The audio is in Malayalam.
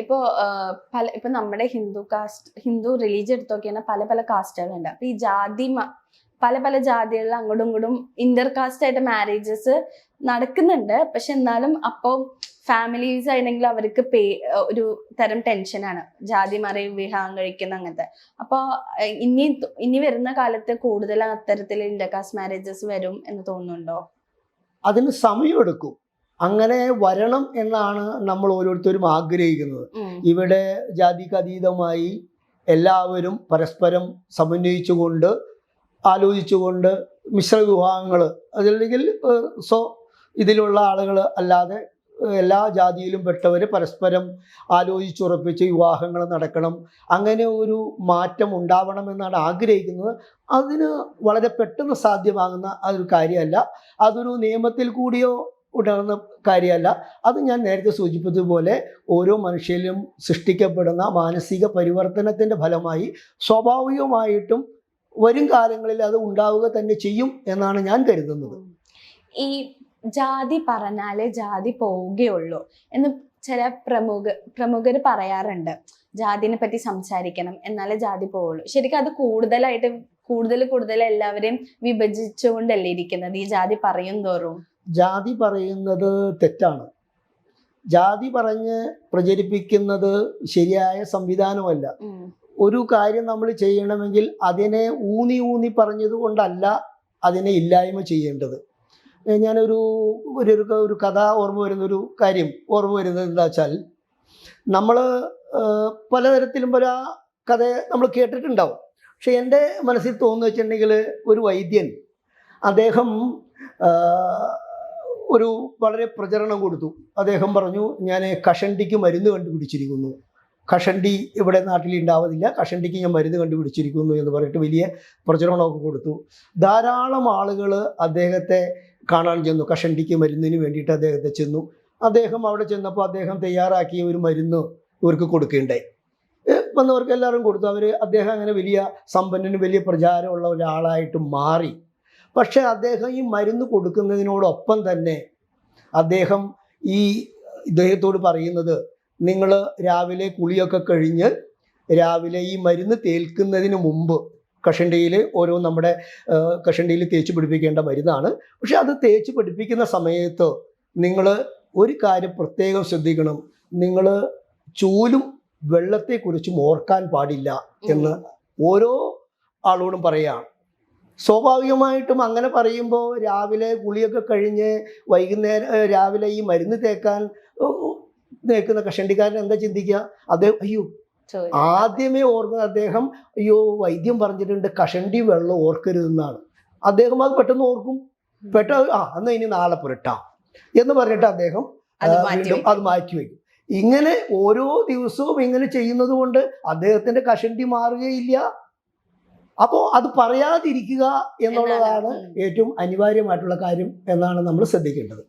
ഇപ്പോ ഇപ്പൊ നമ്മുടെ ഹിന്ദു റിലീജിയൻ എടുത്ത് നോക്കിയാൽ പല പല കാസ്റ്റുകളുണ്ട്. അപ്പൊ ഈ പല പല ജാതികളിൽ അങ്ങോട്ടും ഇങ്ങോട്ടും ഇന്റർ കാസ്റ്റ് ആയിട്ട് മാരേജസ് നടക്കുന്നുണ്ട്. പക്ഷെ എന്നാലും അപ്പോ ഫാമിലീസ് ആണെങ്കിൽ അവർക്ക് ഒരു തരം ടെൻഷനാണ്, ജാതി മാറി വിവാഹം കഴിക്കുന്ന അങ്ങനത്തെ. അപ്പൊ ഇനി വരുന്ന കാലത്ത് കൂടുതൽ അത്തരത്തിൽ ഇന്റർ കാസ്റ്റ് മാരേജസ് വരും എന്ന് തോന്നുന്നുണ്ടോ? അതിന് സമയമെടുക്കും. അങ്ങനെ വരണം എന്നാണ് നമ്മൾ ഓരോരുത്തരും ആഗ്രഹിക്കുന്നത്. ഇവിടെ ജാതിക്ക് അതീതമായി എല്ലാവരും പരസ്പരം സമന്വയിച്ചുകൊണ്ട് ആലോചിച്ചുകൊണ്ട് മിശ്ര വിവാഹങ്ങൾ, അതല്ലെങ്കിൽ ഇതിലുള്ള ആളുകൾ അല്ലാതെ എല്ലാ ജാതിയിലും പെട്ടവർ പരസ്പരം ആലോചിച്ചുറപ്പിച്ച് വിവാഹങ്ങൾ നടക്കണം. അങ്ങനെ ഒരു മാറ്റം ഉണ്ടാവണമെന്നാണ് ആഗ്രഹിക്കുന്നത്. അതിന് വളരെ പെട്ടെന്ന് സാധ്യമാകുന്ന അതൊരു കാര്യമല്ല. അതൊരു നിയമത്തിൽ കൂടിയോ ഉണർന്ന കാര്യമല്ല. അത് ഞാൻ നേരത്തെ സൂചിപ്പിച്ചതുപോലെ ഓരോ മനുഷ്യരിലും സൃഷ്ടിക്കപ്പെടുന്ന മാനസിക പരിവർത്തനത്തിൻ്റെ ഫലമായി സ്വാഭാവികമായിട്ടും വരും കാലങ്ങളിൽ അത് ഉണ്ടാവുക തന്നെ ചെയ്യും എന്നാണ് ഞാൻ കരുതുന്നത്. ഈ ജാതി പറഞ്ഞാലേ ജാതി പോവുകയുള്ളൂ എന്ന് ചില പ്രമുഖർ പറയാറുണ്ട്. ജാതിനെ പറ്റി സംസാരിക്കണം എന്നാലേ ജാതി പോവുള്ളൂ. ശരിക്കും അത് കൂടുതൽ എല്ലാവരെയും വിഭജിച്ചുകൊണ്ടല്ലേ ഇരിക്കുന്നത് ഈ ജാതി പറയും തോറും? ജാതി പറയുന്നത് തെറ്റാണ്. ജാതി പറഞ്ഞ് പ്രചരിപ്പിക്കുന്നത് ശരിയായ സംവിധാനമല്ല. ഒരു കാര്യം നമ്മൾ ചെയ്യണമെങ്കിൽ അതിനെ ഊന്നി പറഞ്ഞത് കൊണ്ടല്ല അതിനെ ഇല്ലായ്മ ചെയ്യേണ്ടത്. ഞാനൊരു കഥ ഓർമ്മ വരുന്നത് എന്താ വെച്ചാൽ, നമ്മൾ പലതരത്തിലും പല കഥ നമ്മൾ കേട്ടിട്ടുണ്ടാവും. പക്ഷെ എൻ്റെ മനസ്സിൽ തോന്നുന്നു വെച്ചിട്ടുണ്ടെങ്കിൽ, ഒരു വൈദ്യൻ അദ്ദേഹം ഒരു വളരെ പ്രചരണം കൊടുത്തു. അദ്ദേഹം പറഞ്ഞു, ഞാൻ കഷണ്ടിക്ക് മരുന്ന് കണ്ടുപിടിച്ചിരിക്കുന്നു, കഷണ്ടി ഇവിടെ നാട്ടിൽ ഉണ്ടാവുന്നില്ല, കഷണ്ടിക്ക് ഞാൻ മരുന്ന് കണ്ടുപിടിച്ചിരിക്കുന്നു എന്ന് പറഞ്ഞിട്ട് വലിയ പ്രചരണമൊക്കെ കൊടുത്തു. ധാരാളം ആളുകൾ അദ്ദേഹത്തെ കാണാൻ ചെന്നു. കഷണ്ടിക്ക് മരുന്നിന് വേണ്ടിയിട്ട് അദ്ദേഹത്തെ ചെന്നു. അദ്ദേഹം അവിടെ ചെന്നപ്പോൾ അദ്ദേഹം തയ്യാറാക്കിയ ഒരു മരുന്ന് ഇവർക്ക് കൊടുക്കുകയുണ്ടായി. വന്നവർക്ക് എല്ലാവരും കൊടുത്തു. അദ്ദേഹം അങ്ങനെ വലിയ സമ്പന്നനും വലിയ പ്രചാരമുള്ള ഒരാളായിട്ട് മാറി. പക്ഷെ അദ്ദേഹം ഈ മരുന്ന് കൊടുക്കുന്നതിനോടൊപ്പം തന്നെ അദ്ദേഹം ഇദ്ദേഹത്തോട് പറയുന്നത്, നിങ്ങൾ രാവിലെ കുളിയൊക്കെ കഴിഞ്ഞ് രാവിലെ ഈ മരുന്ന് തേൽക്കുന്നതിന് മുമ്പ് കഷണ്ടിയിൽ നമ്മുടെ കഷണ്ടിയിൽ തേച്ച് പിടിപ്പിക്കേണ്ട മരുന്നാണ്. പക്ഷെ അത് തേച്ച് പിടിപ്പിക്കുന്ന സമയത്ത് നിങ്ങൾ ഒരു കാര്യം പ്രത്യേകം ശ്രദ്ധിക്കണം, നിങ്ങൾ ചൂലും വെള്ളത്തെക്കുറിച്ചും ഓർക്കാൻ പാടില്ല എന്ന് ഓരോ ആളോടും പറയുകയാണ്. സ്വാഭാവികമായിട്ടും അങ്ങനെ പറയുമ്പോൾ രാവിലെ കുളിയൊക്കെ കഴിഞ്ഞ് രാവിലെ ഈ മരുന്ന് തേക്കുന്ന കഷണ്ടിക്കാരൻ എന്താ ചിന്തിക്കുക? അദ്ദേഹം ആദ്യമേ ഓർക്കുന്നത് അദ്ദേഹം വൈദ്യം പറഞ്ഞിട്ടുണ്ട് കഷണ്ടി വെള്ളം ഓർക്കരുതെന്നാണ്. അദ്ദേഹം അത് പെട്ടെന്ന് ഓർക്കും. അന്ന് ഇനി നാളെ പുരട്ടാം എന്ന് പറഞ്ഞിട്ട് അദ്ദേഹം വീണ്ടും അത് മാറ്റിവെക്കും. ഇങ്ങനെ ഓരോ ദിവസവും ഇങ്ങനെ ചെയ്യുന്നത് കൊണ്ട് അദ്ദേഹത്തിന്റെ കഷണ്ടി മാറുകയില്ല. അപ്പോൾ അത് പറയാതിരിക്കുക എന്നുള്ളതാണ് ഏറ്റവും അനിവാര്യമായിട്ടുള്ള കാര്യം എന്നാണ് നമ്മൾ ശ്രദ്ധിക്കേണ്ടത്.